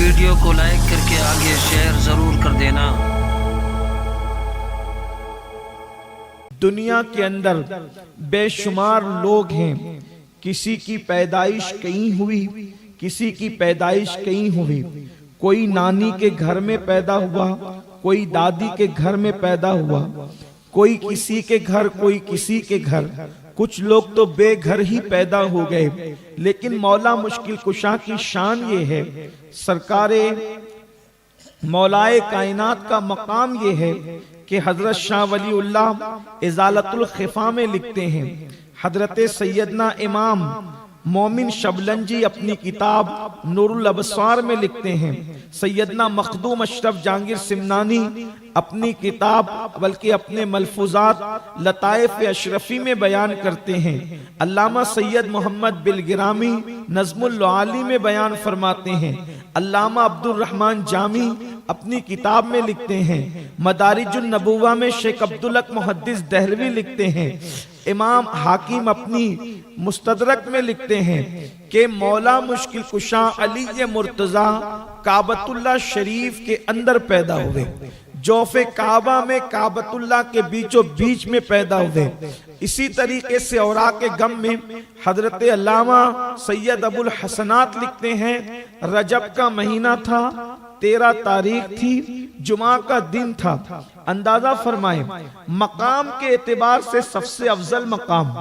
Video को like करके आगे शेयर जरूर कर देना। दुनिया के अंदर बेशुमार लोग हैं, किसी की पैदाइश कहीं हुई, किसी की पैदाइश कहीं हुई। कोई नानी के घर में पैदा हुआ, कोई दादी के घर में पैदा हुआ, कोई किसी के घर, कोई किसी के घर। कुछ लोग तो बेघर ही पैदा हो गए। लेकिन मौला मुश्किल कुशा की शान ये है, सरकारे मौलाए कायनात का मकाम ये है कि हजरत शाह वलीउल्लाह इजालतुल खिफा में लिखते हैं, हजरत सैयदना इमाम मोमिन शबलंजी अपनी किताब नूरुल अबसार में लिखते हैं, सैयदना मखदूम अशरफ जहांगीर सिमनानी अपनी किताब बल्कि अपने मलफूजात लताइफ अशरफी में बयान करते हैं, अल्लामा सैयद मोहम्मद बिलगिरामी नज़्मुल आली में बयान फरमाते हैं, अल्लामा अब्दुल रहमान जामी अपनी किताब में लिखते हैं, मदारिजुन नबुवा में शेख अब्दुल हक मुहद्दिस दहलवी लिखते हैं, इमाम हाकिम अपनी मुस्तदरक में लिखते हैं कि मौला मुश्किल कुशा अली मुर्तजा काबतुल्लाह शरीफ के अंदर पैदा हुए, जोफे काबा में काबतुल्लाह के बीचों बीच में पैदा हुए। इसी तरीके से औराके गम में हजरत अल्लामा सैयद अबुल हसनात लिखते हैं, रजब का महीना था, 13 तारीख थी, जुमा का दिन था। अंदाजा फरमाए, मकाम के एतबार से सबसे अफजल मकाम,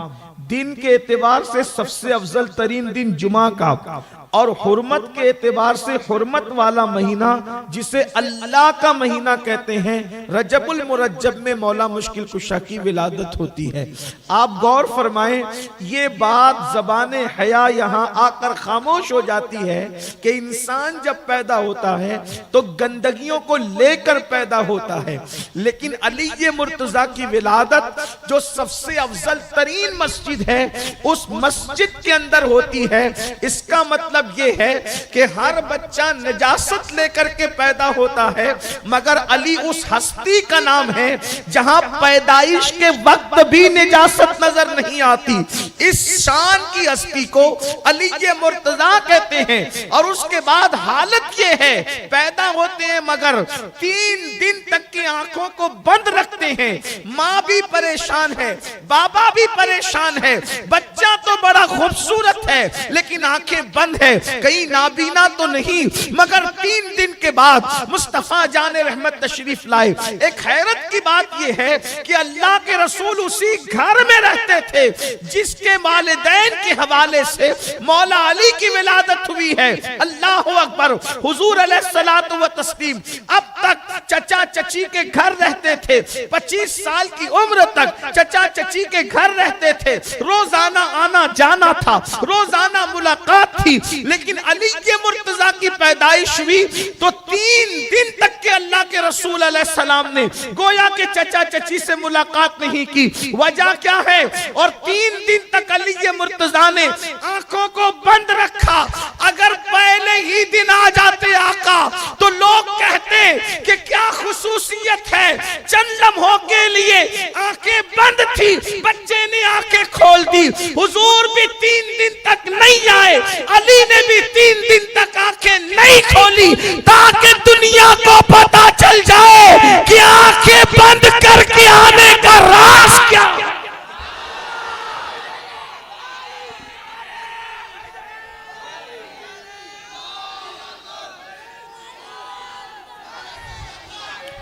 दिन के एतबार से सबसे अफजल तरीन दिन जुमा का, और हुर्मत के एतबार से हुर्मत वाला महीना जिसे अल्लाह का महीना कहते हैं, रजबुल मुरज्जब में मौला मुश्किल कुशा की विलादत होती है। आप गौर फरमाएं, ये बात ज़बाने हया यहाँ आकर खामोश हो जाती है कि इंसान जब पैदा होता है तो गंदगियों को लेकर पैदा होता है, लेकिन अली मुर्तजा की विलादत जो सबसे अफजल तरीन मस्जिद है उस मस्जिद के अंदर होती है। इसका मतलब ये है कि हर बच्चा नजासत लेकर के पैदा होता है, मगर अली उस हस्ती का नाम है जहां पैदाइश के वक्त भी नजासत नजर नहीं आती। इस शान की हस्ती को अली मुर्तजा कहते हैं। और उसके बाद हालत ये है, पैदा होते हैं मगर 3 दिन तक की आंखों को बंद रखते हैं। माँ भी परेशान है, बाबा भी परेशान है, बच्चा तो बड़ा खूबसूरत है लेकिन आंखें बंद है, कहीं नाबीना तो नहीं। मगर 3 दिन के बाद मुस्तफा जाने रहमत तशरीफ लाए। एक हैरत की बात यह है कि अल्लाह के रसूल उसी घर में रहते थे जिसके वालिदैन के हवाले से मौला अली की विलादत हुई है। अल्लाह अकबर। हुजूर अलैहिस्सलातु व तस्लीम अब तक चचा चची के घर रहते थे, 25 साल की उम्र तक चचा चची के घर रहते थे, रोजाना आना जाना था, रोजाना मुलाकात थी। लेकिन अली के मुर्तजा की पैदाइश हुई तो 3 दिन तक के अल्लाह के रसूल अलैहिस्सलाम ने गोया के चचा चची से मुलाकात नहीं की। वजह क्या है? और 3 दिन तक अली के मुर्तजा ने आंखों को बंद रखा। अगर पहले ही दिन आ जाते आका तो लोग कहते कि क्या खुसूसियत है, चंद लम्हों के लिए आंखें बंद थी, बच्चे ने आंखें खोल दी। हुजूर भी 3 दिन तक नहीं आए, अली ने भी 3 दिन तक आंखें नहीं खोली, ताकि दुनिया को पता चल जाए कि आंखें बंद करके आने का राज क्या।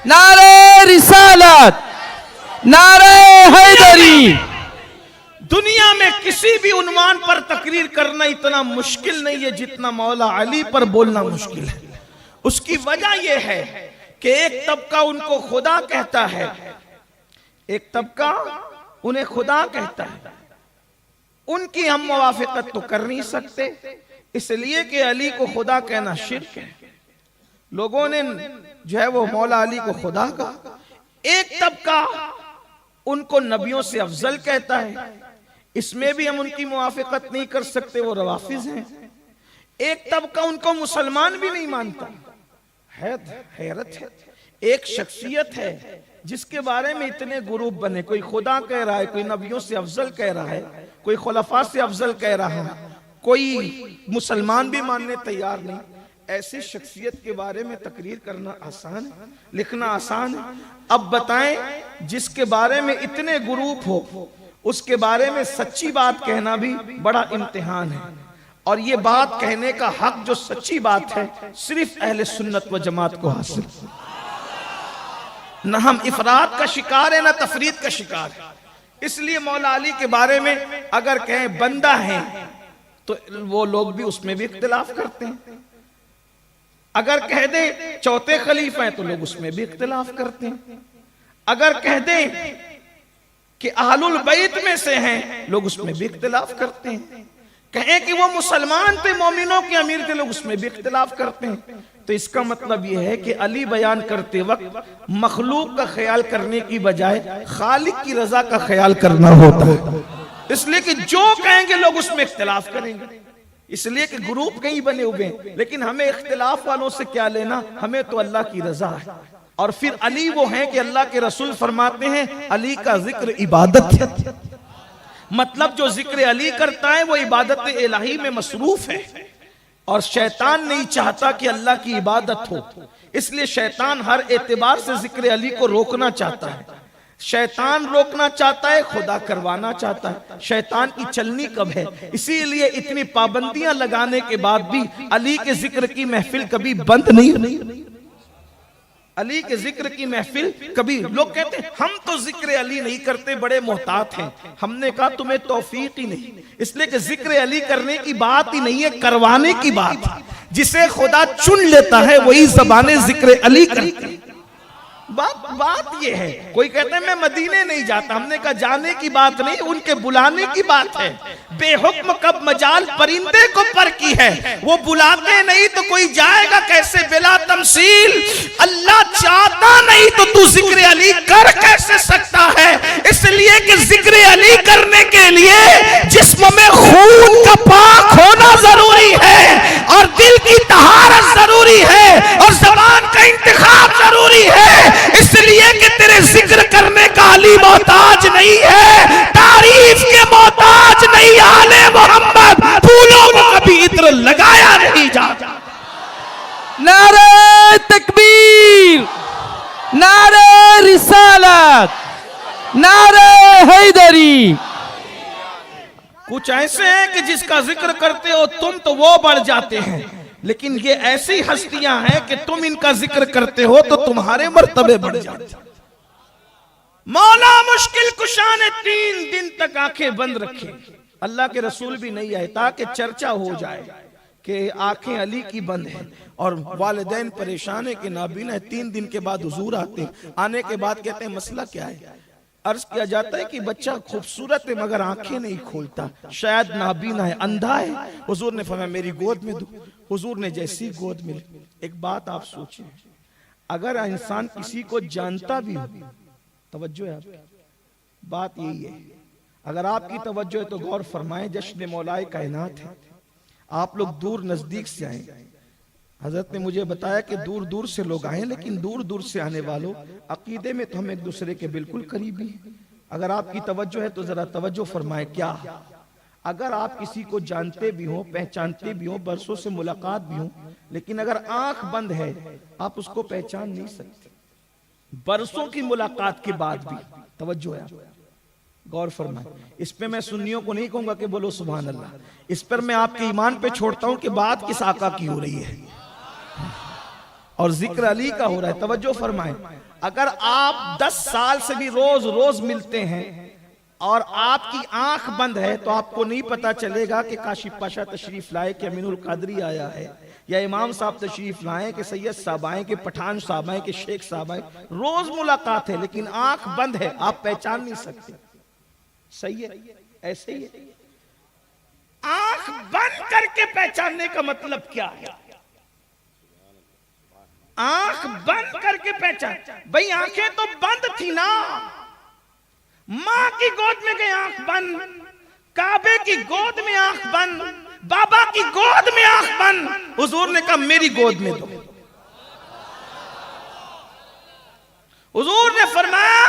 नारे रिसालत, नारे हैदरी। दुनिया में किसी भी उन्वान पर तकरीर करना इतना मुश्किल नहीं है जितना मौला अली पर बोलना मुश्किल है। उसकी वजह यह है कि एक तबका उनको खुदा कहता है, एक तबका उन्हें खुदा कहता है। उनकी हम मुवाफिकत तो कर नहीं सकते, इसलिए कि अली को खुदा कहना शिर्क है। लोगों ने जो है वो मौला अली को खुदा कहा। एक तबका उनको नबियों से अफजल कहता है, इसमें भी हम उनकी मुवाफिकत नहीं कर सकते, वो रवाफिज हैं। एक तबका उनको मुसलमान भी नहीं मानता। हैरत है, एक शख्सियत है जिसके बारे में इतने ग्रुप बने, कोई खुदा कह रहा है, कोई नबियों से अफजल कह रहा है, कोई खुलफा से अफजल कह रहा है, कोई मुसलमान भी मानने तैयार नहीं। ऐसी शख्सियत के बारे में तकरीर करना आसान है, लिखना आसान है। अब बताएं जिसके बारे में इतने ग्रुप हो उसके बारे में सच्ची बात कहना भी बड़ा इम्तिहान है। और ये बात कहने का हक जो सच्ची बात है सिर्फ अहले सुन्नत व जमात को हासिल। न हम इफरात का शिकार है न तफरीद का शिकार है। इसलिए मौला अली के बारे में अगर कहें बंदा है तो वो लोग भी उसमें भी इख्तिलाफ करते हैं। अगर कह दें चौथे खलीफा हैं तो लोग उसमें भी इख्तिलाफ करते हैं। अगर कह दें कि अहलुल बैत में से हैं लोग उसमें भी इख्तिलाफ करते हैं। कहें कि वो मुसलमान थे, मोमिनों के अमीर थे, लोग उसमें भी इख्तिलाफ करते हैं। तो इसका मतलब यह है कि अली बयान करते वक्त मखलूक का ख्याल करने की बजाय खालिक की रजा का ख्याल करना होता है। इसलिए कि जो कहेंगे लोग उसमें इख्तिलाफ करेंगे। इसलिए कि ग्रुप कहीं बने हुए हैं, लेकिन हमें इख्तिलाफ वालों से क्या लेना, हमें तो अल्लाह की रजा है। और फिर अली वो हैं कि अल्लाह के रसूल फरमाते हैं अली का जिक्र इबादत है। मतलब जो जिक्र अली करता है वो इबादत इलाही में मसरूफ है। और शैतान नहीं चाहता कि अल्लाह की इबादत हो, इसलिए शैतान हर एतबार से जिक्र अली को रोकना चाहता है। शैतान रोकना चाहता है, खुदा करवाना चाहता है। शैतान की चलनी कब है, इसीलिए इतनी पाबंदियां लगाने के बाद भी अली के जिक्र की महफिल कभी बंद नहीं। अली के जिक्र की महफिल कभी, लोग कहते हैं हम तो जिक्र अली नहीं करते, बड़े मोहतात हैं। हमने कहा तुम्हें तौफीक ही नहीं, इसलिए कि जिक्र अली करने की बात ही नहीं है, करवाने की बात है। जिसे खुदा चुन लेता है वही ज़बाने जिक्र अली करता है। बात ये है, कोई कहते हैं मैं मदीने नहीं जाता, हमने कहा जाने की बात नहीं, उनके बुलाने की बात है। बेहुक्म कब मजाल परिंदे को पर की है, वो बुलाते नहीं तो कोई जाएगा कैसे बिला तमसील। अल्लाह चाहता नहीं तो तू जिक्र अली कर कैसे सकता है। इसलिए कि जिक्र अली करने के लिए जिस्म में खून का पाक होना जरूरी है, और दिल की तहारत जरूरी है, और ज़बान का इंतखाब जरूरी है। इसलिए कि तेरे जिक्र करने का अली मोहताज नहीं है, तारीफ के मोहताज नहीं। आले मोहम्मद फूलों को कभी इत्र लगाया नहीं जाता। नारे तकबीर, नारे रिसालत, नारे हैदरी। कुछ ऐसे हैं कि जिसका जिक्र करते हो तुम तो वो बढ़ जाते हैं, लेकिन ये ऐसी हस्तियां हैं कि तुम इनका जिक्र करते हो तो तुम्हारे मर्तबे बढ़ जाते हैं। मौला मुश्किल कुशा ने 3 दिन तक आंखें बंद रखी, अल्लाह के रसूल भी नहीं आए ताकि चर्चा हो जाए कि आंखें अली की बंद हैं और वालिदैन परेशान है कि नाबीना है। 3 दिन के बाद हुजूर आते हैं, आने के बाद कहते हैं मसला क्या है। अर्ज किया जाता है कि बच्चा खूबसूरत है मगर आंखें नहीं खोलता, शायद नाबीना है, अंधा है। हुजूर ने फरमाया मेरी गोद में दो। हुजूर ने जैसी गोद में, एक बात आप सोचिए, अगर इंसान किसी को जानता भी हो, तवज्जो है आपकी, बात यही है, अगर आपकी तवज्जो है तो गौर फरमाएं, जश्न मौलाए कायनात है। आप लोग दूर नजदीक से आए, हजरत ने मुझे बताया कि दूर दूर से लोग आए, लेकिन दूर दूर से आने वालों अकीदे में तो हम एक दूसरे के बिल्कुल करीबी हैं। अगर आपकी तवज्जो है तो जरा तवज्जो फरमाए, क्या अगर आप किसी को जानते भी हो, पहचानते भी हो, बरसों से मुलाकात भी हो, लेकिन अगर आंख बंद है आप उसको पहचान नहीं सकते, बरसों की मुलाकात के बाद भी। तवज्जो है, गौर फरमाए। इस पे मैं सुन्नियों को नहीं कहूंगा कि बोलो सुभान अल्लाह, इस पर मैं आपके ईमान पे छोड़ता हूं कि बात किस आका की हो रही है और जिक्र अली का हो रहा है। तवज्जो फरमाए, अगर आप 10 साल से भी रोज रोज मिलते हैं और आपकी आंख बंद है तो आपको नहीं पता चलेगा कि काशिफ पाशा तशरीफ लाए, कि अमीनुल कादरी आया है, या इमाम साहब तशरीफ लाए, कि सैयद साहब आए, कि पठान साहब आए, कि शेख साहब आए। रोज मुलाकात है लेकिन आंख बंद है, आप पहचान नहीं सकते। सही है, ऐसे ही है। आंख बंद करके पहचानने का मतलब क्या है? आंख बंद करके पहचान, भाई आंखें तो बंद थी ना, मां की गोद में गई आंख बंद, काबे की गोद में आंख बंद, बाबा की गोद में आंख बंद। हुजूर ने कहा मेरी गोद में दो। हुजूर ने फरमाया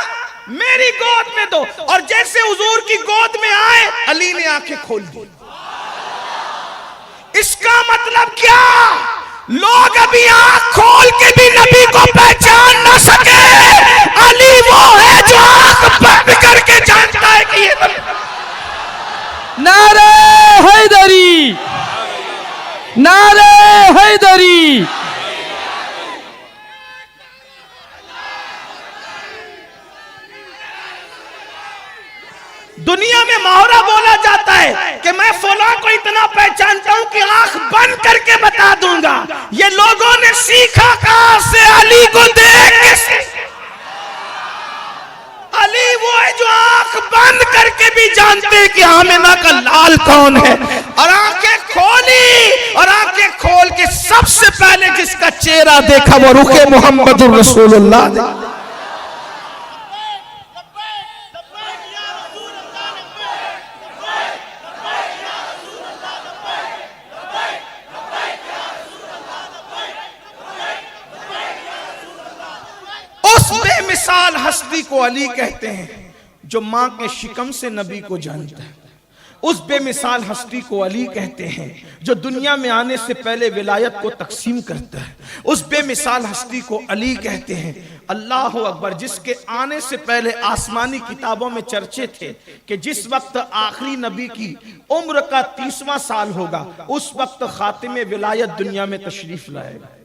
मेरी गोद में दो, और जैसे हुजूर की गोद में आए अली ने आंखें खोल दी। इसका मतलब क्या? लोग अभी आंख खोल के भी नबी को पहचान न सके। अली वो है जो आंख बंद करके जानता है कि ये नारे हैदरी, नारे हैदरी। दुनिया में मुहावरा बोला जाता है कि मैं फलां को इतना पहचानता हूं कि आंख बंद करके बता दूंगा। ये लोगों ने सीखा कहां से? अली को देख के। अली वो है जो आंख बंद करके भी जानते हैं कि आमिना का लाल कौन है, और आंखें खोली और आंखें खोल के सबसे पहले जिसका चेहरा देखा वो रुखे मोहम्मद रसूलुल्लाह। बेमिसाल हस्ती को अली कहते हैं जो मां के शिकम से नबी को जानता है। उस बेमिसाल हस्ती को अली कहते हैं जो दुनिया में आने से पहले विलायत को तकसीम करता है। उस बेमिसाल हस्ती को अली कहते हैं। अल्लाह अकबर, जिसके आने से पहले आसमानी किताबों में चर्चे थे कि जिस वक्त आखिरी नबी की उम्र का 30वां साल होगा उस वक्त खातिमे विलायत दुनिया में तशरीफ लाएगा।